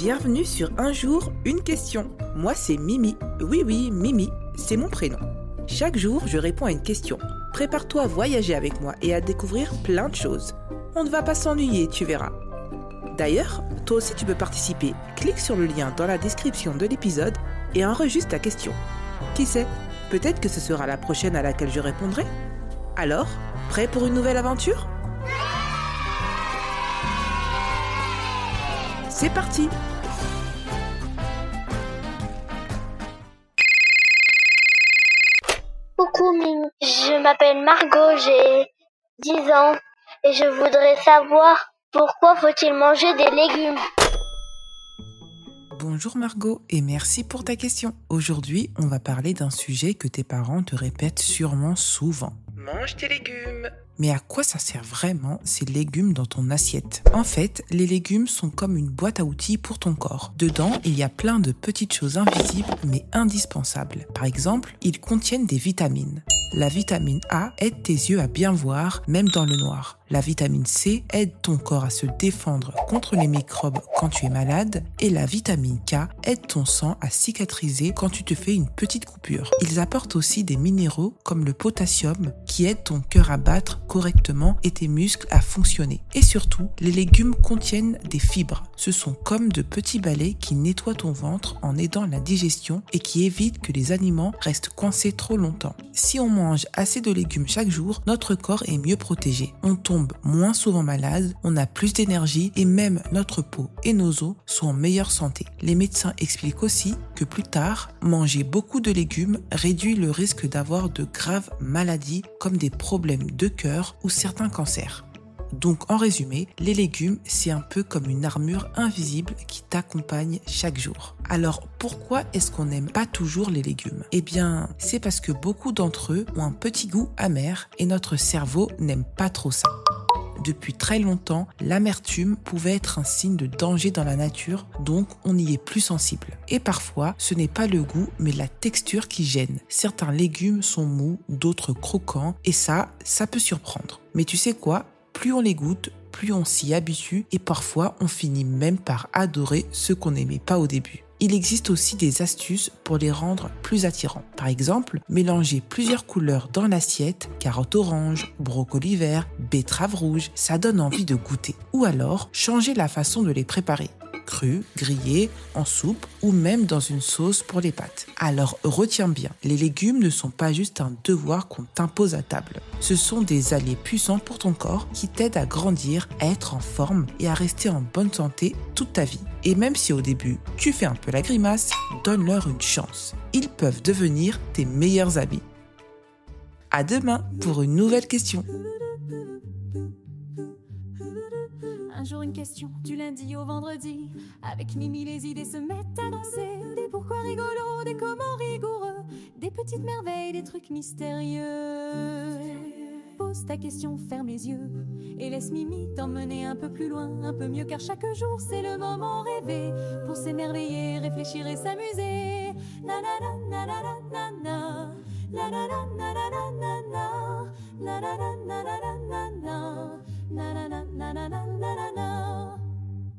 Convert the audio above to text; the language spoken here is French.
Bienvenue sur Un jour, une question. Moi, c'est Mimi. Oui, Mimi, c'est mon prénom. Chaque jour, je réponds à une question. Prépare-toi à voyager avec moi et à découvrir plein de choses. On ne va pas s'ennuyer, tu verras. D'ailleurs, toi aussi tu peux participer. Clique sur le lien dans la description de l'épisode et enregistre ta question. Qui sait, peut-être que ce sera la prochaine à laquelle je répondrai. Alors, prêt pour une nouvelle aventure ? C'est parti! Coucou Mimi, je m'appelle Margot, j'ai 10 ans et je voudrais savoir pourquoi faut-il manger des légumes. Bonjour Margot et merci pour ta question. Aujourd'hui, on va parler d'un sujet que tes parents te répètent sûrement souvent. Mange tes légumes! Mais à quoi ça sert vraiment ces légumes dans ton assiette ? En fait, les légumes sont comme une boîte à outils pour ton corps. Dedans, il y a plein de petites choses invisibles mais indispensables. Par exemple, ils contiennent des vitamines. La vitamine A aide tes yeux à bien voir, même dans le noir. La vitamine C aide ton corps à se défendre contre les microbes quand tu es malade. Et la vitamine K aide ton sang à cicatriser quand tu te fais une petite coupure. Ils apportent aussi des minéraux comme le potassium qui aident ton cœur à battre correctement et tes muscles à fonctionner. Et surtout, les légumes contiennent des fibres. Ce sont comme de petits balais qui nettoient ton ventre en aidant la digestion et qui évitent que les aliments restent coincés trop longtemps. Si on mange assez de légumes chaque jour, notre corps est mieux protégé. On tombe moins souvent malade, on a plus d'énergie et même notre peau et nos os sont en meilleure santé. Les médecins expliquent aussi que plus tard, manger beaucoup de légumes réduit le risque d'avoir de graves maladies comme des problèmes de cœur ou certains cancers. Donc en résumé, les légumes, c'est un peu comme une armure invisible qui t'accompagne chaque jour. Alors pourquoi est-ce qu'on n'aime pas toujours les légumes ? Eh bien, c'est parce que beaucoup d'entre eux ont un petit goût amer et notre cerveau n'aime pas trop ça. Depuis très longtemps, l'amertume pouvait être un signe de danger dans la nature, donc on y est plus sensible. Et parfois, ce n'est pas le goût, mais la texture qui gêne. Certains légumes sont mous, d'autres croquants, et ça peut surprendre. Mais tu sais quoi ? Plus on les goûte, plus on s'y habitue et parfois on finit même par adorer ce qu'on n'aimait pas au début. Il existe aussi des astuces pour les rendre plus attirants. Par exemple, mélanger plusieurs couleurs dans l'assiette, carottes orange, brocoli vert, betterave rouge, ça donne envie de goûter. Ou alors, changer la façon de les préparer. Cru, grillé, en soupe ou même dans une sauce pour les pâtes. Alors retiens bien, les légumes ne sont pas juste un devoir qu'on t'impose à table. Ce sont des alliés puissants pour ton corps qui t'aident à grandir, à être en forme et à rester en bonne santé toute ta vie. Et même si au début, tu fais un peu la grimace, donne-leur une chance. Ils peuvent devenir tes meilleurs amis. À demain pour une nouvelle question. Un jour une question, du lundi au vendredi. Avec Mimi, les idées se mettent à danser. Des pourquoi rigolos, des comment rigoureux. Des petites merveilles, des trucs mystérieux. Pose ta question, ferme les yeux. Et laisse Mimi t'emmener un peu plus loin, un peu mieux, car chaque jour c'est le moment rêvé. Pour s'émerveiller, réfléchir et s'amuser. Na na na na na na na. La na na na na na na. La na na na na na na. Na na na na na na na na.